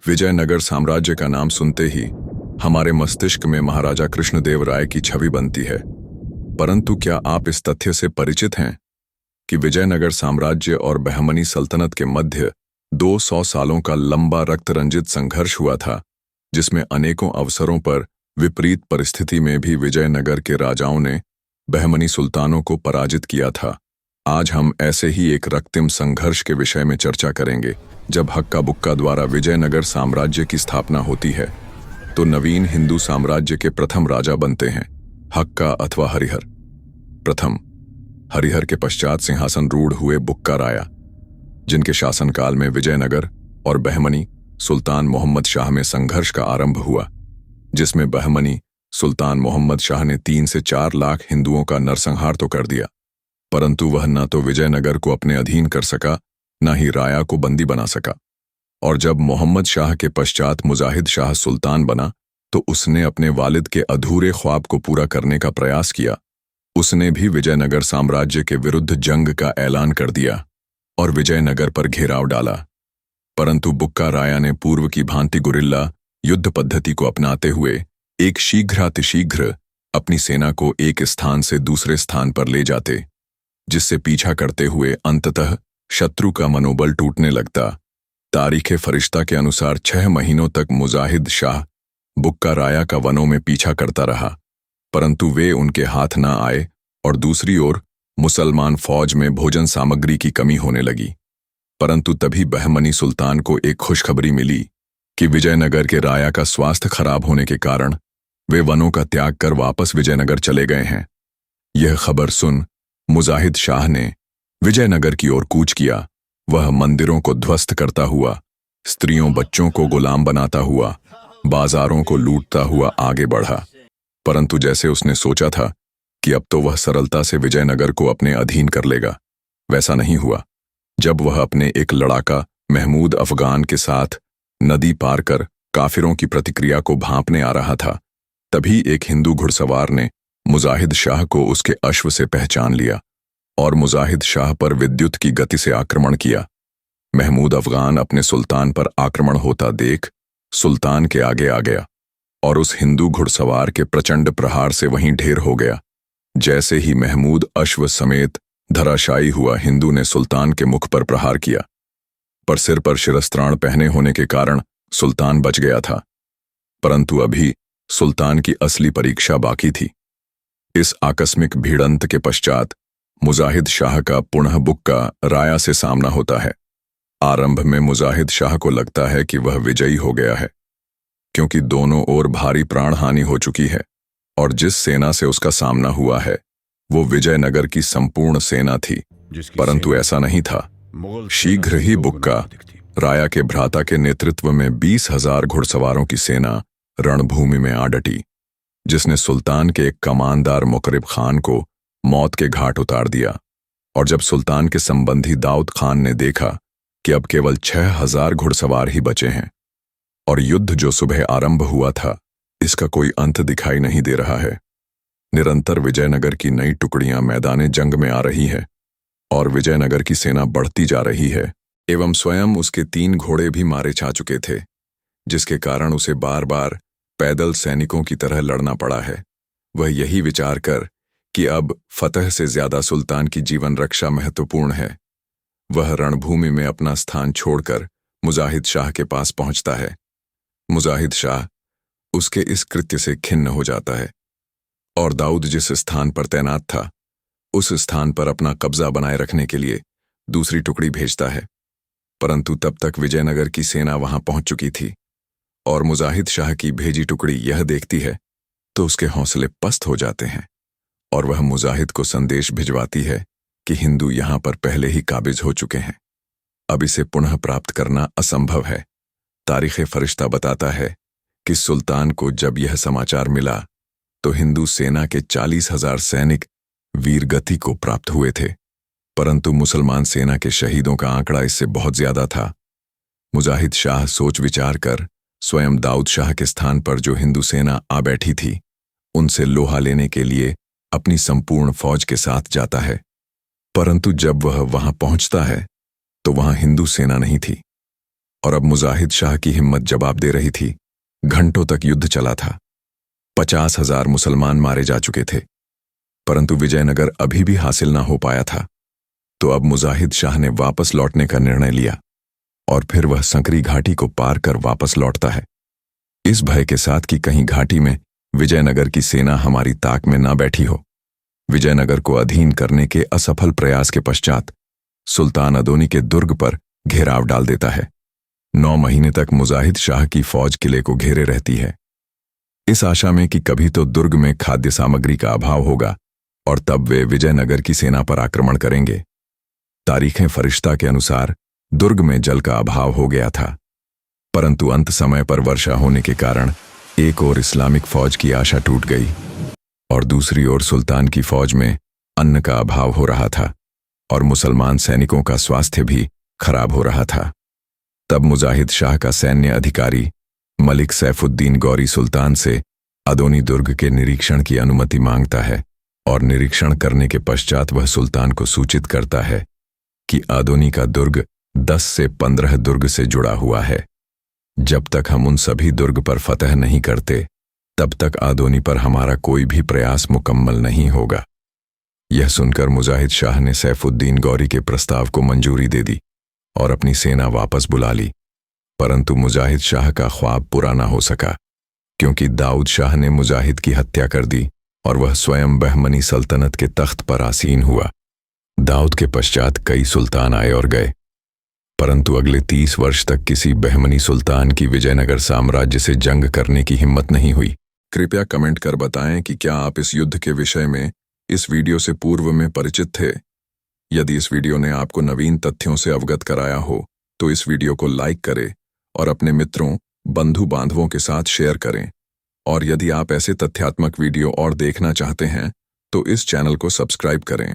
विजयनगर साम्राज्य का नाम सुनते ही हमारे मस्तिष्क में महाराजा कृष्णदेव राय की छवि बनती है। परंतु क्या आप इस तथ्य से परिचित हैं कि विजयनगर साम्राज्य और बहमनी सल्तनत के मध्य 200 सालों का लंबा रक्तरंजित संघर्ष हुआ था, जिसमें अनेकों अवसरों पर विपरीत परिस्थिति में भी विजयनगर के राजाओं ने बहमनी सुल्तानों को पराजित किया था। आज हम ऐसे ही एक रक्तिम संघर्ष के विषय में चर्चा करेंगे। जब हक्का बुक्का द्वारा विजयनगर साम्राज्य की स्थापना होती है तो नवीन हिंदू साम्राज्य के प्रथम राजा बनते हैं हक्का अथवा हरिहर। प्रथम हरिहर के पश्चात सिंहासन रूढ़ हुए बुक्का राया, जिनके शासनकाल में विजयनगर और बहमनी सुल्तान मोहम्मद शाह में संघर्ष का आरंभ हुआ, जिसमें बहमनी सुल्तान मोहम्मद शाह ने 3 से 4 लाख हिंदुओं का नरसंहार तो कर दिया, परंतु वह न तो विजयनगर को अपने अधीन कर सका, न ही राया को बंदी बना सका। और जब मोहम्मद शाह के पश्चात मुजाहिद शाह सुल्तान बना तो उसने अपने वालिद के अधूरे ख्वाब को पूरा करने का प्रयास किया। उसने भी विजयनगर साम्राज्य के विरुद्ध जंग का ऐलान कर दिया और विजयनगर पर घेराव डाला। परंतु बुक्का राया ने पूर्व की भांति गुरिल्ला युद्ध पद्धति को अपनाते हुए एक शीघ्रातिशीघ्र अपनी सेना को एक स्थान से दूसरे स्थान पर ले जाते, जिससे पीछा करते हुए अंततः शत्रु का मनोबल टूटने लगता। तारीखे फरिश्ता के अनुसार 6 महीनों तक मुजाहिद शाह बुक्का राया का वनों में पीछा करता रहा, परंतु वे उनके हाथ न आए और दूसरी ओर मुसलमान फौज में भोजन सामग्री की कमी होने लगी। परंतु तभी बहमनी सुल्तान को एक खुशखबरी मिली कि विजयनगर के राया का स्वास्थ्य खराब होने के कारण वे वनों का त्याग कर वापस विजयनगर चले गए हैं। यह खबर सुन मुजाहिद शाह ने विजयनगर की ओर कूच किया। वह मंदिरों को ध्वस्त करता हुआ, स्त्रियों बच्चों को गुलाम बनाता हुआ, बाजारों को लूटता हुआ आगे बढ़ा। परंतु जैसे उसने सोचा था कि अब तो वह सरलता से विजयनगर को अपने अधीन कर लेगा, वैसा नहीं हुआ। जब वह अपने एक लड़ाका महमूद अफगान के साथ नदी पार कर काफिरों की प्रतिक्रिया को भांपने आ रहा था, तभी एक हिंदू घुड़सवार ने मुजाहिद शाह को उसके अश्व से पहचान लिया और मुजाहिद शाह पर विद्युत की गति से आक्रमण किया। महमूद अफगान अपने सुल्तान पर आक्रमण होता देख सुल्तान के आगे आ गया और उस हिंदू घुड़सवार के प्रचंड प्रहार से वहीं ढेर हो गया। जैसे ही महमूद अश्व समेत धराशायी हुआ, हिंदू ने सुल्तान के मुख पर प्रहार किया, पर सिर पर शिरस्त्राण पहने होने के कारण सुल्तान बच गया था। परंतु अभी सुल्तान की असली परीक्षा बाकी थी। इस आकस्मिक भिड़ंत के पश्चात मुजाहिद शाह का पुनः बुक्का राया से सामना होता है। आरंभ में मुजाहिद शाह को लगता है कि वह विजयी हो गया है, क्योंकि दोनों ओर भारी प्राण हानि हो चुकी है और जिस सेना से उसका सामना हुआ है वो विजयनगर की संपूर्ण सेना थी। परंतु ऐसा नहीं था। शीघ्र ही बुक्का राया के भ्राता के नेतृत्व में 20,000 घुड़सवारों की सेना रणभूमि में आ डटी, जिसने सुल्तान के एक कमानदार मुकरिब खान को मौत के घाट उतार दिया। और जब सुल्तान के संबंधी दाऊद खान ने देखा कि अब केवल 6,000 घुड़सवार ही बचे हैं और युद्ध जो सुबह आरंभ हुआ था इसका कोई अंत दिखाई नहीं दे रहा है, निरंतर विजयनगर की नई टुकड़ियां मैदाने जंग में आ रही है और विजयनगर की सेना बढ़ती जा रही है, एवं स्वयं उसके 3 घोड़े भी मारे जा चुके थे, जिसके कारण उसे बार बार पैदल सैनिकों की तरह लड़ना पड़ा है। वह यही विचार कर कि अब फतह से ज्यादा सुल्तान की जीवन रक्षा महत्वपूर्ण है, वह रणभूमि में अपना स्थान छोड़कर मुजाहिद शाह के पास पहुंचता है। मुजाहिद शाह उसके इस कृत्य से खिन्न हो जाता है और दाऊद जिस स्थान पर तैनात था उस स्थान पर अपना कब्जा बनाए रखने के लिए दूसरी टुकड़ी भेजता है। परंतु तब तक विजयनगर की सेना वहां पहुंच चुकी थी और मुजाहिद शाह की भेजी टुकड़ी यह देखती है तो उसके हौसले पस्त हो जाते हैं और वह मुजाहिद को संदेश भिजवाती है कि हिंदू यहां पर पहले ही काबिज हो चुके हैं, अब इसे पुनः प्राप्त करना असंभव है। तारीखे फरिश्ता बताता है कि सुल्तान को जब यह समाचार मिला तो हिंदू सेना के 40,000 सैनिक वीरगति को प्राप्त हुए थे, परंतु मुसलमान सेना के शहीदों का आंकड़ा इससे बहुत ज्यादा था। मुजाहिद शाह सोच विचार कर स्वयं दाऊद शाह के स्थान पर जो हिंदू सेना आ बैठी थी उनसे लोहा लेने के लिए अपनी संपूर्ण फौज के साथ जाता है। परंतु जब वह वहां पहुंचता है तो वहां हिंदू सेना नहीं थी। और अब मुजाहिद शाह की हिम्मत जवाब दे रही थी। घंटों तक युद्ध चला था। 50,000 मुसलमान मारे जा चुके थे, परंतु विजयनगर अभी भी हासिल ना हो पाया था। तो अब मुजाहिद शाह ने वापस लौटने का निर्णय लिया और फिर वह संकरी घाटी को पार कर वापस लौटता है, इस भय के साथ कि कहीं घाटी में विजयनगर की सेना हमारी ताक में ना बैठी हो। विजयनगर को अधीन करने के असफल प्रयास के पश्चात सुल्तान अदोनी के दुर्ग पर घेराव डाल देता है। 9 महीने तक मुजाहिद शाह की फौज किले को घेरे रहती है, इस आशा में कि कभी तो दुर्ग में खाद्य सामग्री का अभाव होगा और तब वे विजयनगर की सेना पर आक्रमण करेंगे। तारीखें फरिश्ता के अनुसार दुर्ग में जल का अभाव हो गया था, परंतु अंत समय पर वर्षा होने के कारण एक ओर इस्लामिक फौज की आशा टूट गई और दूसरी ओर सुल्तान की फौज में अन्न का अभाव हो रहा था और मुसलमान सैनिकों का स्वास्थ्य भी खराब हो रहा था। तब मुजाहिद शाह का सैन्य अधिकारी मलिक सैफुद्दीन गौरी सुल्तान से अदोनी दुर्ग के निरीक्षण की अनुमति मांगता है और निरीक्षण करने के पश्चात वह सुल्तान को सूचित करता है कि अदोनी का दुर्ग 10 से 15 दुर्ग से जुड़ा हुआ है। जब तक हम उन सभी दुर्ग पर फतह नहीं करते, तब तक अदोनी पर हमारा कोई भी प्रयास मुकम्मल नहीं होगा। यह सुनकर मुजाहिद शाह ने सैफुद्दीन गौरी के प्रस्ताव को मंजूरी दे दी और अपनी सेना वापस बुला ली, परंतु मुजाहिद शाह का ख्वाब पूरा ना हो सका, क्योंकि दाऊद शाह ने मुजाहिद की हत्या कर दी और वह स्वयं बहमनी सल्तनत के तख्त पर आसीन हुआ। दाऊद के पश्चात कई सुल्तान आए और गए, परंतु अगले 30 वर्ष तक किसी बहमनी सुल्तान की विजयनगर साम्राज्य से जंग करने की हिम्मत नहीं हुई। कृपया कमेंट कर बताएं कि क्या आप इस युद्ध के विषय में इस वीडियो से पूर्व में परिचित थे। यदि इस वीडियो ने आपको नवीन तथ्यों से अवगत कराया हो तो इस वीडियो को लाइक करें और अपने मित्रों, बंधु बांधवों के साथ शेयर करें। और यदि आप ऐसे तथ्यात्मक वीडियो और देखना चाहते हैं तो इस चैनल को सब्सक्राइब करें।